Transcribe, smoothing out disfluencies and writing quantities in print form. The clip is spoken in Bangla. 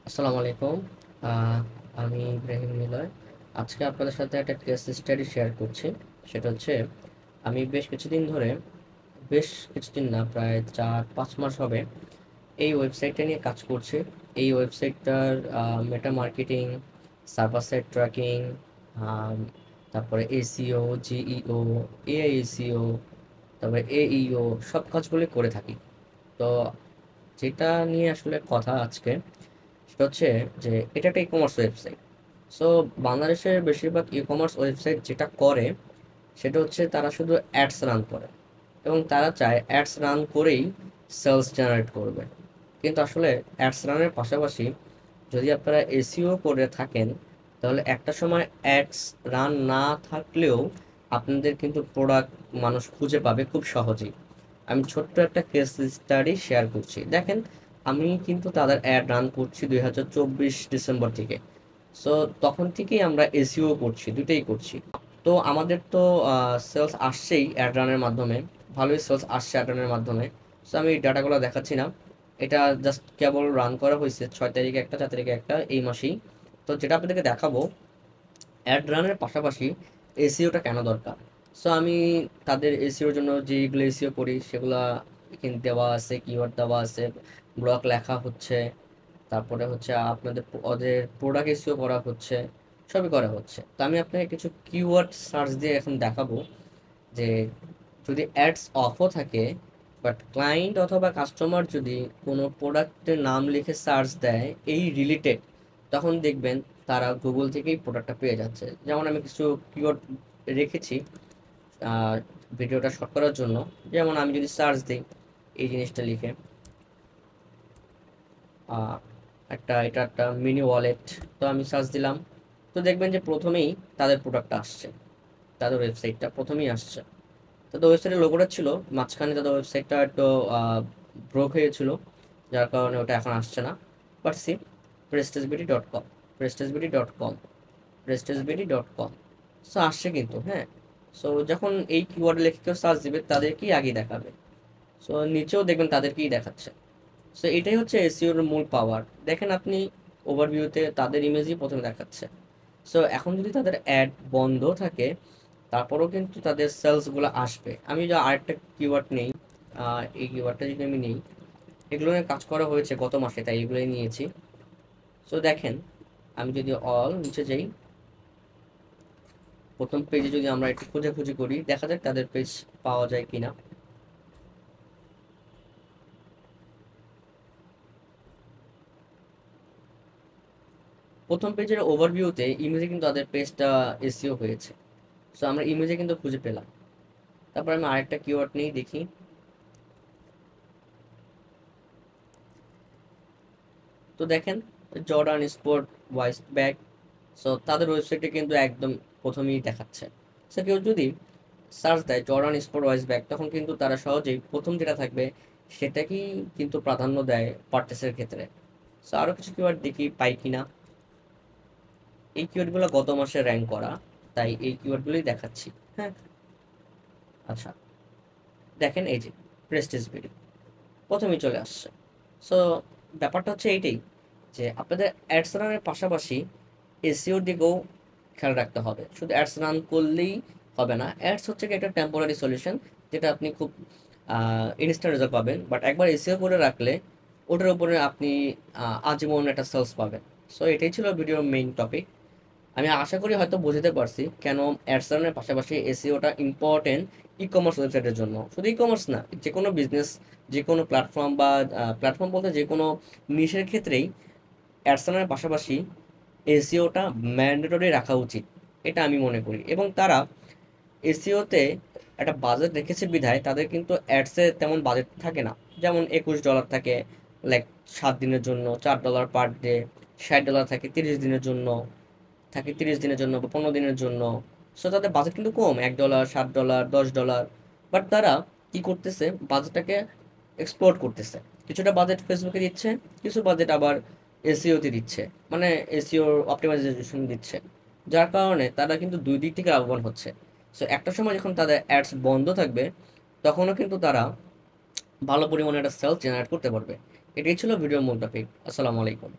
আসসালামু আলাইকুম। আহ, আমি ইব্রাহিম নিলয়। আজকে আপনাদের সাথে একটা কেস স্টাডি শেয়ার করছি। সেটা হচ্ছে, আমি বেশ কিছুদিন না, প্রায় 4-5 মাস হবে এই ওয়েবসাইটটা নিয়ে কাজ করছি। এই ওয়েবসাইটটার meta marketing, server side tracking, তারপরে এসিও, জিইও, এআইএসিও, তারপরে এইইও, সব কাজগুলি করে থাকি। তো যেটা নিয়ে আসলে কথা আজকে, সেটা হচ্ছে যে এটা একটা ই কমার্স ওয়েবসাইট। সো বাংলাদেশের বেশিরভাগ ই কমার্স ওয়েবসাইট যেটা করে, সেটা হচ্ছে তারা শুধু অ্যাডস রান করে এবং তারা চায় অ্যাডস রান করেই সেলস জেনারেট করবে। কিন্তু আসলে অ্যাডস রানের পাশাপাশি যদি আপনারা এসইও করে থাকেন, তাহলে একটা সময় অ্যাডস রান না থাকলেও আপনাদের কিন্তু প্রোডাক্ট মানুষ খুঁজে পাবে খুব সহজেই। আমি ছোট্ট একটা কেস স্টাডি শেয়ার করছি, দেখেন। আমি কিন্তু তাদের অ্যাড রান করছি 2024 ডিসেম্বর থেকে। সো তখন থেকেই আমরা এসইও করছি, দুটোই করছি। তো আমাদের তো সেলস আসছেই অ্যাড রানের মাধ্যমে, ভালোই সেলস আসছে অ্যাড রানের মাধ্যমে। সো আমি ডাটাগুলো দেখাচ্ছি না, এটা জাস্ট কেবল রান করা হয়েছে 6 তারিখে একটা, 4 তারিখে একটা, এই মাসেই। তো যেটা আপনাদেরকে দেখাবো, অ্যাড রানের পাশাপাশি এসইওটা কেন দরকার। সো আমি তাদের এসইওর জন্য যেগুলো এসইও করি সেগুলো এখানে দেওয়া আছে, কিওয়ার্ড দেওয়া আছে, ব্লক লেখা হচ্ছে, তারপরে হচ্ছে আপনাদের ওদের প্রোডাক্ট এসইও করা হচ্ছে, সবই করা হচ্ছে। তো আমি আপনাকে কিছু কিওয়ার্ড সার্চ দিয়ে এখন দেখাবো যে যদি অ্যাডস অফও থাকে, বাট ক্লায়েন্ট অথবা কাস্টমার যদি কোনো প্রোডাক্টের নাম লিখে সার্চ দেয় এই রিলেটেড, তখন দেখবেন তারা গুগল থেকেই প্রোডাক্টটা পেয়ে যাচ্ছে। যেমন আমি কিছু কিওয়ার্ড রেখেছি আহ, ভিডিওটা শর্ট করার জন্য। যেমন আমি যদি সার্চ দিই এই জিনিসটা লিখে, আহ, এটা একটা মিনি ওয়ালেট, তো আমি সার্চ দিলাম, তো দেখবেন যে প্রথমেই তাদের প্রোডাক্টটা আসছে, তাদের ওয়েবসাইটটা প্রথমেই আসছে। তাদের ওয়েবসাইটের লোগোটা ছিল মাঝখানে, তাদের ওয়েবসাইটটা একটু ব্রোক হয়েছিল, যার কারণে ওটা এখন আসছে না। But C, prestige.com, prestige.com, prestige.com, so আসছে কিন্তু, হ্যাঁ। সো যখন এই কিওয়ার্ড লিখে কেউ সার্চ দিবে তাদেরকেই আগে দেখাবে। সো নিচেও দেখবেন তাদেরকেই দেখাচ্ছে। সো এটাই হচ্ছে এসইওর মূল পাওয়ার। দেখেন আপনি ওভারভিউতে তাদের ইমেজই প্রথমে দেখাচ্ছে। সো এখন যদি তাদের অ্যাড বন্ধ থাকে, তারপরেও কিন্তু তাদের সেলসগুলো আসবে। আমি যে আরেকটা কিওয়ার্ড নেই, এই কিওয়ার্ডটা যদি আমি নেই, এগুলো নিয়ে কাজ করা হয়েছে গত মাসে, তাই এগুলোই নিয়েছি। সো দেখেন, আমি যদি অল নিচে যাই, প্রথম পেজে যদি আমরা একটু খোঁজাখুঁজি করি, দেখা যাক তাদের পেজ পাওয়া যায় কিনা। প্রথম পেজের ওভারভিউতে ইমেজে কিন্তু তাদের পেজটা এসইও হয়েছে। সো আমরা ইমেজে কিন্তু খুঁজে পেলাম। তারপর আমি আরেকটা কিওয়ার্ড নিয়ে দেখি। তো দেখেন, Jordan sport wise bag, so তাদের ওয়েবসাইটে কিন্তু একদম প্রথমেই দেখাচ্ছে। সো কেউ যদি সার্চ দেয় জর্ডান স্পোর্ট ওয়াইস ব্যাগ, তখন কিন্তু তারা সহজেই প্রথম যেটা থাকবে সেটাকেই কিন্তু প্রাধান্য দেয় পারচেসের ক্ষেত্রে। সো আরও কিছু কিওয়ার্ড দেখি পাই কিনা। এই কিওয়ার্ডগুলো গত মাসে র্যাঙ্ক করা, তাই এই কিওয়ার্ডগুলোই দেখাচ্ছি। হ্যাঁ, আচ্ছা, দেখেন এই যে প্রেস্টিজ বিডি প্রথমেই চলে আসছে। সো ব্যাপারটা হচ্ছে এইটাই, যে আপনাদের অ্যাডস রানের পাশাপাশি এসইওর দিকেও খেয়াল রাখতে হবে। শুধু অ্যাডস রান করলেই হবে না। অ্যাডস হচ্ছে কি একটা টেম্পোরারি সলিউশন, যেটা আপনি খুব ইনস্ট্যান্ট রেজাল্ট পাবেন, বাট একবার এসইও করে রাখলে ওটার উপরে আপনি আজীবন একটা সেলস পাবেন। সো এটাই ছিল ভিডিওর মেইন টপিক। আমি আশা করি হয়তো বুঝতে পারছি কেন অ্যাডস রানের পাশাপাশি এসইওটা ইম্পর্টেন্ট ই কমার্স ওয়েবসাইটের জন্য। শুধু ই কমার্স না, যে কোনো বিজনেস, যে কোনো প্ল্যাটফর্ম বা প্ল্যাটফর্ম বলতে যে কোনো নিশের ক্ষেত্রেই অ্যাডস রানের পাশাপাশি এসইওটা ম্যান্ডেটরি রাখা উচিত, এটা আমি মনে করি। এবং তারা এসইওতে একটা বাজেট রেখেছে বিধায় তাদের কিন্তু অ্যাডসে তেমন বাজেট থাকে না। যেমন $21 থাকে, লাইক 7 দিনের জন্য, $4 পার ডে, $60 থাকে 30 দিনের জন্য, থাকে 30 দিনের জন্য বা 15 দিনের জন্য। সো তাদের বাজেট কিন্তু কম, $1, $7, $10। বাট তারা কি করতেছে, বাজেটটাকে এক্সপ্লোর করতেছে। কিছুটা বাজেট ফেসবুকে দিচ্ছে, কিছু বাজেট আবার এসইওতে দিচ্ছে, মানে এসইও অপটিমাইজেশন দিচ্ছে, যার কারণে তারা কিন্তু দুই দিক থেকে লাভবান হচ্ছে। সো একটা সময় যখন তাদের অ্যাডস বন্ধ থাকবে, তখনও কিন্তু তারা ভালো পরিমাণে একটা সেলস জেনারেট করতে পারবে। এটাই ছিল ভিডিওর মূল টপিক। আসসালামু আলাইকুম।